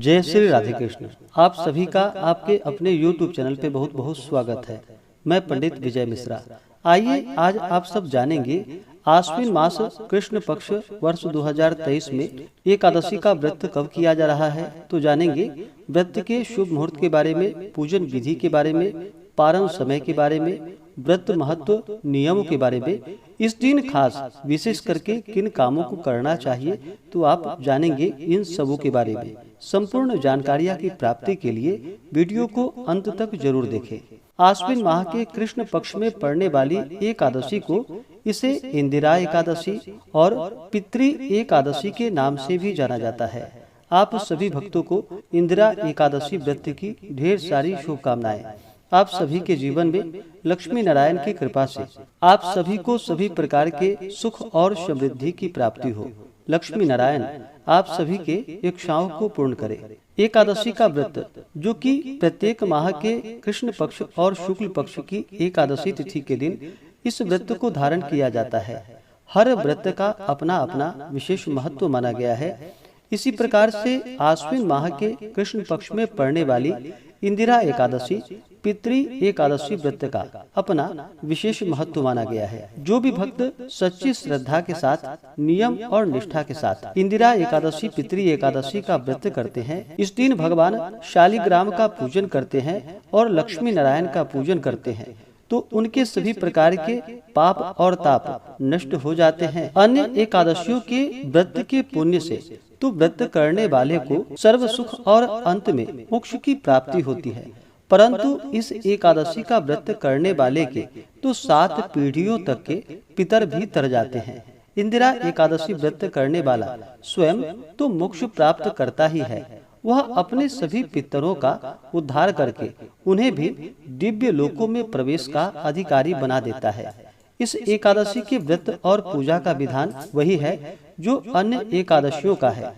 जय श्री राधे कृष्ण। आप सभी का आपके अपने YouTube चैनल पे बहुत बहुत स्वागत है। मैं पंडित विजय मिश्रा। आइए आज आप सब जानेंगे आश्विन मास कृष्ण पक्ष वर्ष 2023 में एकादशी का व्रत कब किया जा रहा है। तो जानेंगे व्रत के शुभ मुहूर्त के बारे में, पूजन विधि के बारे में, पारण समय के बारे में, व्रत महत्व नियमों के बारे में। इस दिन खास विशेष करके किन कामों को करना चाहिए तो आप जानेंगे इन सबों के बारे में। संपूर्ण जानकारियां की प्राप्ति के लिए वीडियो को अंत तक जरूर देखें। आश्विन माह के कृष्ण पक्ष में पड़ने वाली एकादशी को इसे इंदिरा एकादशी और पितृ एकादशी के नाम से भी जाना जाता है। आप सभी भक्तों को इंदिरा एकादशी व्रत की ढेर सारी शुभकामनाएं। आप सभी के जीवन में लक्ष्मी नारायण की कृपा से आप सभी को सभी प्रकार के सुख और समृद्धि की प्राप्ति हो। लक्ष्मी नारायण आप सभी के इच्छाओं को पूर्ण करे। एकादशी का व्रत, जो कि प्रत्येक माह के कृष्ण पक्ष और शुक्ल पक्ष की एकादशी तिथि के दिन इस व्रत को धारण किया जाता है। हर व्रत का अपना अपना विशेष महत्व माना गया है। इसी प्रकार से आश्विन माह के कृष्ण पक्ष में पड़ने वाली इंदिरा एकादशी पितृ एकादशी व्रत का अपना विशेष महत्व माना गया है। जो भी भक्त सच्ची श्रद्धा के साथ, नियम और निष्ठा के साथ इंदिरा एकादशी पितृ एकादशी का व्रत करते हैं, इस दिन भगवान शालिग्राम का पूजन करते हैं और लक्ष्मी नारायण का पूजन करते हैं, तो उनके सभी प्रकार के पाप और ताप नष्ट हो जाते हैं। अन्य एकादशियों के व्रत के पुण्य से तो व्रत करने वाले को सर्व सुख और अंत में मोक्ष की प्राप्ति होती है, परंतु इस एकादशी का व्रत करने वाले के तो 7 पीढ़ियों तक के पितर भी तर जाते हैं। इंदिरा एकादशी व्रत करने वाला स्वयं तो मोक्ष प्राप्त करता ही है, वह अपने सभी पितरों का उद्धार करके उन्हें भी दिव्य लोकों में प्रवेश का अधिकारी बना देता है। इस एकादशी के व्रत और पूजा का विधान वही है जो अन्य एकादशियों का है।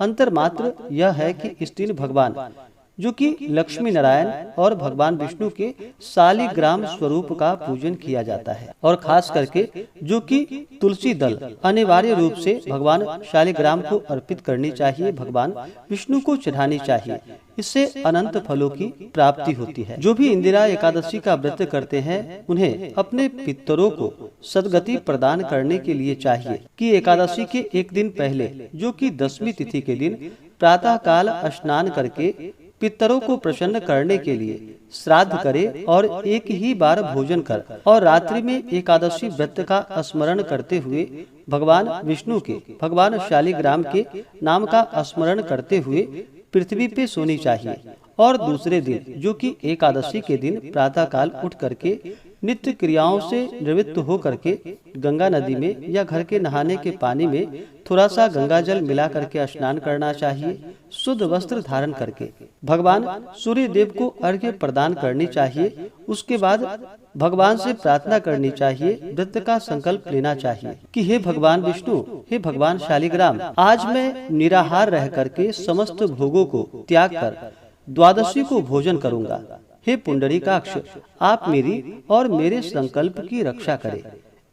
अंतर मात्र यह है कि इस दिन भगवान, जो कि लक्ष्मी नारायण और भगवान विष्णु के शालिग्राम स्वरूप का पूजन किया जाता है, और खास करके जो कि तुलसी दल अनिवार्य रूप से भगवान शालिग्राम को अर्पित करनी चाहिए, भगवान विष्णु को चढ़ानी चाहिए। इससे अनंत फलों की प्राप्ति होती है। जो भी इंदिरा एकादशी का व्रत करते हैं, उन्हें अपने पितरों को सद्गति प्रदान करने के लिए चाहिए कि एकादशी के एक दिन पहले, जो कि 10वीं तिथि के दिन, प्रातः काल स्नान करके पितरों को प्रसन्न करने के लिए श्राद्ध करे और एक ही बार भोजन कर और रात्रि में एकादशी व्रत का स्मरण करते हुए भगवान विष्णु के, भगवान शालिग्राम के नाम का स्मरण करते हुए पृथ्वी पे सोनी चाहिए। और दूसरे दिन, जो कि एकादशी के दिन, प्रातः काल उठ करके नित्य क्रियाओं से निवृत्त हो करके गंगा नदी में या घर के नहाने के पानी में थोड़ा सा गंगा जल मिला करके स्नान करना चाहिए। शुद्ध वस्त्र धारण करके भगवान सूर्य देव को अर्घ्य प्रदान करनी चाहिए। उसके बाद भगवान से प्रार्थना करनी चाहिए, व्रत का संकल्प लेना चाहिए कि हे भगवान विष्णु, हे भगवान शालिग्राम, आज मैं निराहार रह करके समस्त भोगों को त्याग कर द्वादशी को भोजन करूंगा। हे पुंडरीकाक्ष, आप मेरी और मेरे संकल्प की रक्षा करें।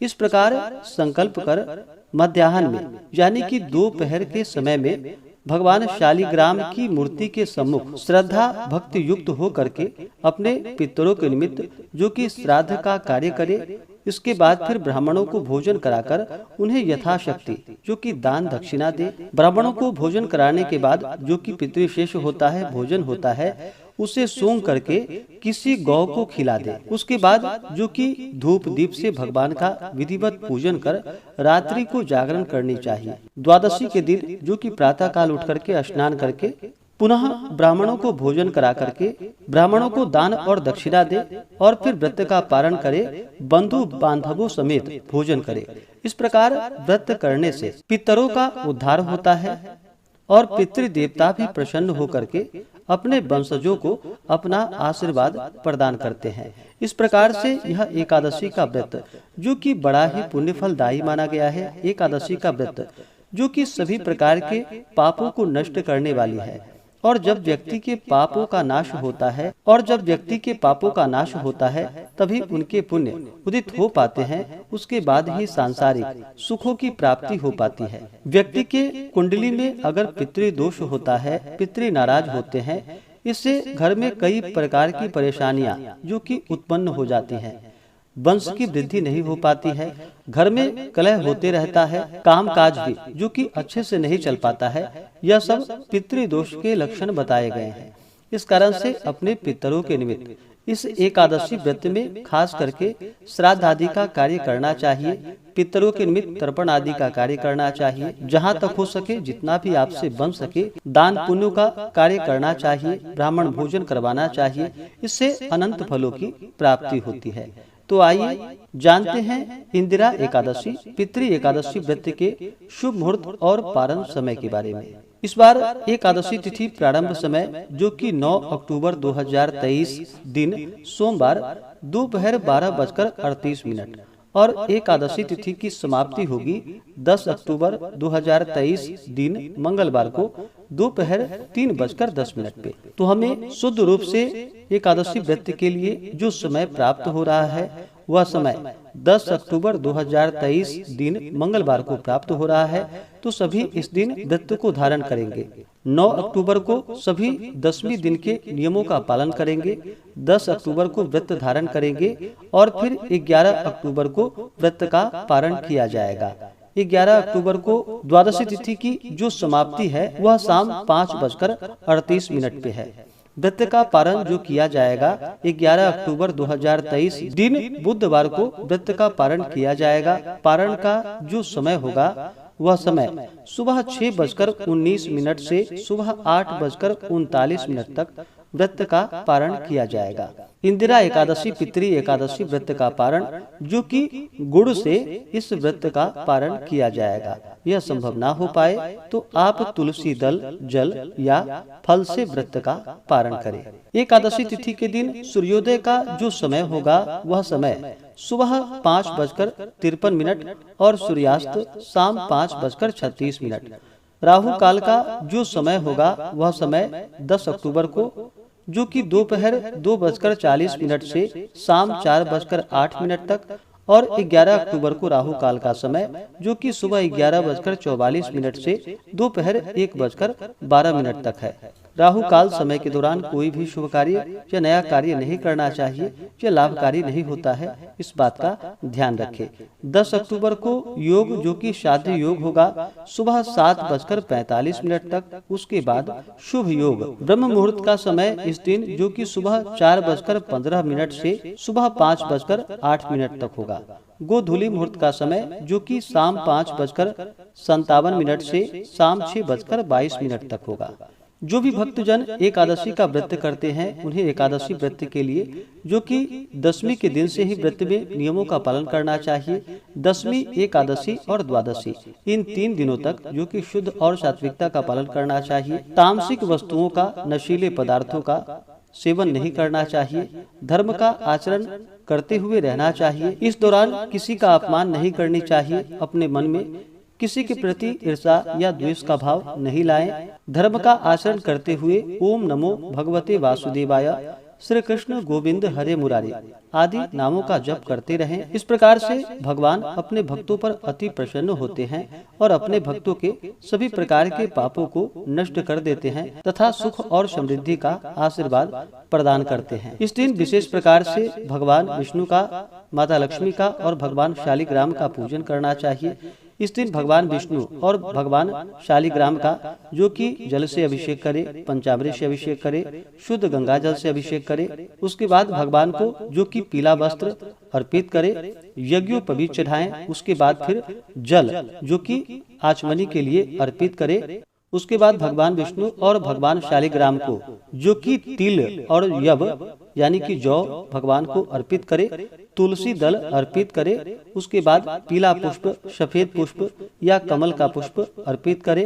इस प्रकार संकल्प कर मध्याह्न में, यानी कि दोपहर के समय में, भगवान शालिग्राम की मूर्ति के सम्मुख श्रद्धा भक्ति युक्त हो करके अपने पितरों के निमित्त, जो कि श्राद्ध का कार्य करे। इसके बाद फिर ब्राह्मणों को भोजन कराकर उन्हें यथाशक्ति, जो कि दान दक्षिणा दे। ब्राह्मणों को भोजन कराने के बाद जो कि पितृशेष होता है, भोजन होता है, उसे सूंघ करके किसी गौ को खिला दे। उसके बाद जो कि धूप दीप से भगवान का विधिवत पूजन कर रात्रि को जागरण करनी चाहिए। द्वादशी के दिन, जो कि प्रातः काल उठ करके स्नान करके पुनः ब्राह्मणों को भोजन करा करके ब्राह्मणों को दान और दक्षिणा दे और फिर व्रत का पारण करे, बंधु बांधवों समेत भोजन करे। इस प्रकार व्रत करने से पितरों का उद्धार होता है और पितृ देवता भी प्रसन्न होकर के अपने वंशजों को अपना आशीर्वाद प्रदान करते हैं। इस प्रकार से यह एकादशी का व्रत, जो कि बड़ा ही पुण्य फलदायी माना गया है, एकादशी का व्रत जो कि सभी प्रकार के पापों को नष्ट करने वाली है, और जब व्यक्ति के पापों का नाश होता है तभी उनके पुण्य उदित हो पाते हैं। उसके बाद ही सांसारिक सुखों की प्राप्ति हो पाती है। व्यक्ति के कुंडली में अगर पितृदोष होता है, पितृ नाराज होते हैं, इससे घर में कई प्रकार की परेशानियां जो कि उत्पन्न हो जाती हैं। वंश की वृद्धि नहीं हो पाती है, घर में कलह होते रहता है, कामकाज भी जो कि अच्छे से नहीं चल पाता है। यह सब पितृदोष के लक्षण बताए गए हैं। इस कारण से अपने पितरों के निमित्त इस एकादशी व्रत में खास करके श्राद्ध आदि का कार्य करना चाहिए। पितरों के निमित्त तर्पण आदि का कार्य करना चाहिए। जहाँ तक हो सके, जितना भी आपसे बन सके, दान पुण्य का कार्य करना चाहिए। ब्राह्मण भोजन करवाना चाहिए। इससे अनंत फलों की प्राप्ति होती है। तो आइए जानते हैं इंदिरा एकादशी, पितृ एकादशी व्रत के शुभ मुहूर्त और पारण समय के बारे में। इस बार एकादशी तिथि प्रारंभ समय जो कि 9 अक्टूबर 2023 दिन सोमवार दोपहर 12:38 और एकादशी तिथि की समाप्ति होगी 10 अक्टूबर 2023 दिन मंगलवार को दोपहर 3:10 पे। तो हमें शुद्ध रूप से एकादशी व्रत के लिए जो समय प्राप्त हो रहा है वह समय 10 अक्टूबर 2023 दिन मंगलवार को प्राप्त हो रहा है। तो सभी इस दिन व्रत को धारण करेंगे। 9 अक्टूबर को सभी 10वें दिन के नियमों का पालन करेंगे। 10 अक्टूबर को व्रत धारण करेंगे और फिर 11 अक्टूबर को व्रत का पारण किया जाएगा। 11 अक्टूबर को द्वादशी तिथि की जो समाप्ति है वह शाम 5:38 पे है। व्रत का पारण जो किया जाएगा 11 अक्टूबर 2023 दिन बुधवार को व्रत का पारण किया जाएगा। पारण का जो समय होगा वह समय सुबह 6:19 से सुबह 8:39 तक व्रत का पारण किया जाएगा। इंदिरा एकादशी पितृ एकादशी व्रत का पारण जो कि गुड़ से इस व्रत का पारण किया जाएगा। यह संभव ना हो पाए तो आप तुलसी दल, जल या फल से व्रत का पारण करें। एकादशी तिथि के दिन सूर्योदय का जो समय होगा वह समय सुबह 5:53 और सूर्यास्त शाम 5:36। राहु काल का जो समय होगा वह समय 10 अक्टूबर को जो कि दोपहर 2:40 से शाम 4:08 तक और 11 अक्टूबर को राहु काल का समय जो कि सुबह 11:44 से दोपहर 1:12 तक है। राहु काल समय के दौरान कोई भी शुभ कार्य या नया कार्य नहीं करना चाहिए। यह लाभकारी नहीं होता है, इस बात का ध्यान रखें। 10 अक्टूबर को योग जो कि श्राद्ध योग होगा सुबह 7:45 तक। उसके बाद शुभ योग ब्रह्म मुहूर्त का समय इस दिन जो कि सुबह 4:15 से सुबह 5:08 तक होगा। गोधूली मुहूर्त का समय जो कि शाम 5:57 से शाम 6:22 तक होगा। जो भी भक्तजन एकादशी का व्रत करते हैं उन्हें एकादशी व्रत के लिए जो कि 10वीं के दिन से ही व्रत में नियमों का पालन करना चाहिए। 10वीं एकादशी और द्वादशी इन 3 दिनों तक जो कि शुद्ध और सात्विकता का पालन करना चाहिए। तामसिक वस्तुओं का, नशीले पदार्थों का सेवन नहीं करना चाहिए। धर्म का आचरण करते हुए रहना चाहिए। इस दौरान किसी का अपमान नहीं करनी चाहिए। अपने मन में किसी के प्रति ईर्ष्या या द्वेष का भाव नहीं लाएं। धर्म का आचरण करते हुए ओम नमो भगवते वासुदेवाय, श्री कृष्ण गोविंद हरे मुरारी आदि नामों का जप करते रहें। इस प्रकार से भगवान अपने भक्तों पर अति प्रसन्न होते हैं और अपने भक्तों के सभी प्रकार के पापों को नष्ट कर देते हैं तथा सुख और समृद्धि का आशीर्वाद प्रदान करते हैं। इस दिन विशेष प्रकार से भगवान विष्णु का, माता लक्ष्मी का और भगवान शालिग्राम का पूजन करना चाहिए। इस दिन भगवान विष्णु और भगवान शालिग्राम का जो कि जल से अभिषेक करे, पंचामृत से अभिषेक करे, शुद्ध गंगा जल से अभिषेक करे। उसके बाद भगवान को जो कि पीला वस्त्र अर्पित करे, यज्ञोपवीत चढ़ाएं। उसके बाद फिर जल जो कि आचमनी के लिए अर्पित करे। उसके बाद भगवान विष्णु और भगवान शालिग्राम को जो कि तिल और यव यानी कि जौ भगवान को अर्पित करे, तुलसी दल अर्पित करे। उसके बाद पीला पुष्प, सफेद पुष्प या कमल का पुष्प अर्पित करे।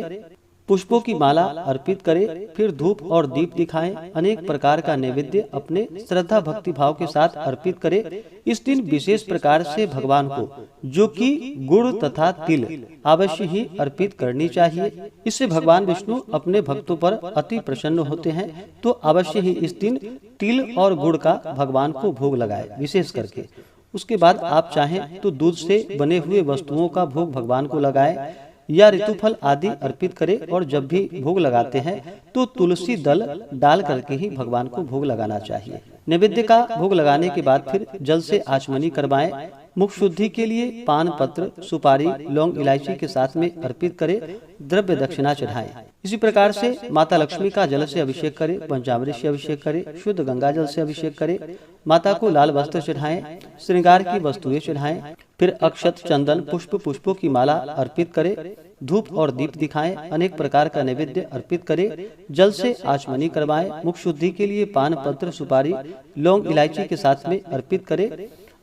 पुष्पों की माला अर्पित करें, फिर धूप और दीप दिखाएं। अनेक प्रकार का नैवेद्य अपने श्रद्धा भक्ति भाव के साथ अर्पित करें। इस दिन विशेष प्रकार से भगवान को, जो कि गुड़ तथा तिल, अवश्य ही अर्पित करनी चाहिए। इससे भगवान विष्णु अपने भक्तों पर अति प्रसन्न होते हैं। तो अवश्य ही इस दिन तिल और गुड़ का भगवान को भोग लगाए विशेष करके। उसके बाद आप चाहें तो दूध से बने हुए वस्तुओं का भोग भगवान को लगाएं या ऋतुफल आदि अर्पित करें। और जब भी भोग लगाते हैं तो तुलसी दल डाल करके ही भगवान को भोग लगाना चाहिए। नैवेद्य का भोग लगाने के बाद फिर जल से आचमनी करवाएं। मुख शुद्धि के लिए पान पत्र, सुपारी, लौंग, इलायची के साथ में अर्पित करें। द्रव्य दक्षिणा चढ़ाएं। इसी प्रकार से माता लक्ष्मी का जल से अभिषेक करें, पंचामृत से अभिषेक करें, शुद्ध गंगा जल से अभिषेक करें। माता को लाल वस्त्र चढ़ाएं, श्रृंगार की वस्तुएं चढ़ाएं। फिर अक्षत, चंदन, पुष्पों की माला अर्पित करें। धूप और दीप दिखाएं। अनेक प्रकार का नैवेद्य अर्पित करें। जल से आचमनी करवाएं। मुख शुद्धि के लिए पान पत्र, सुपारी, लौंग, इलायची के साथ में अर्पित करें।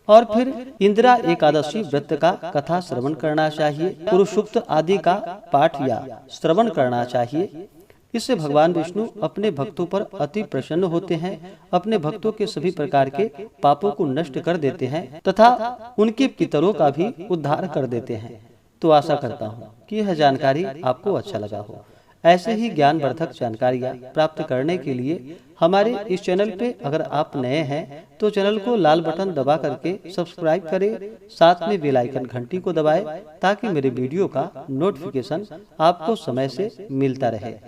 और फिर इंदिरा एकादशी व्रत का कथा श्रवण करना चाहिए। पुरुषोक्त आदि का पाठ या श्रवण करना चाहिए। इससे भगवान विष्णु अपने भक्तों पर अति प्रसन्न होते हैं, अपने भक्तों के सभी प्रकार के पापों को नष्ट कर देते हैं तथा उनके पितरों का भी उद्धार कर देते हैं। तो आशा करता हूँ कि यह जानकारी आपको अच्छा लगा हो। ऐसे ही ज्ञानवर्धक जानकारियाँ प्राप्त करने के लिए हमारे इस चैनल पे अगर आप नए हैं तो चैनल को लाल बटन दबा करके सब्सक्राइब करें, साथ में बेल आइकन घंटी को दबाएं ताकि मेरे वीडियो का नोटिफिकेशन आपको समय से मिलता रहे।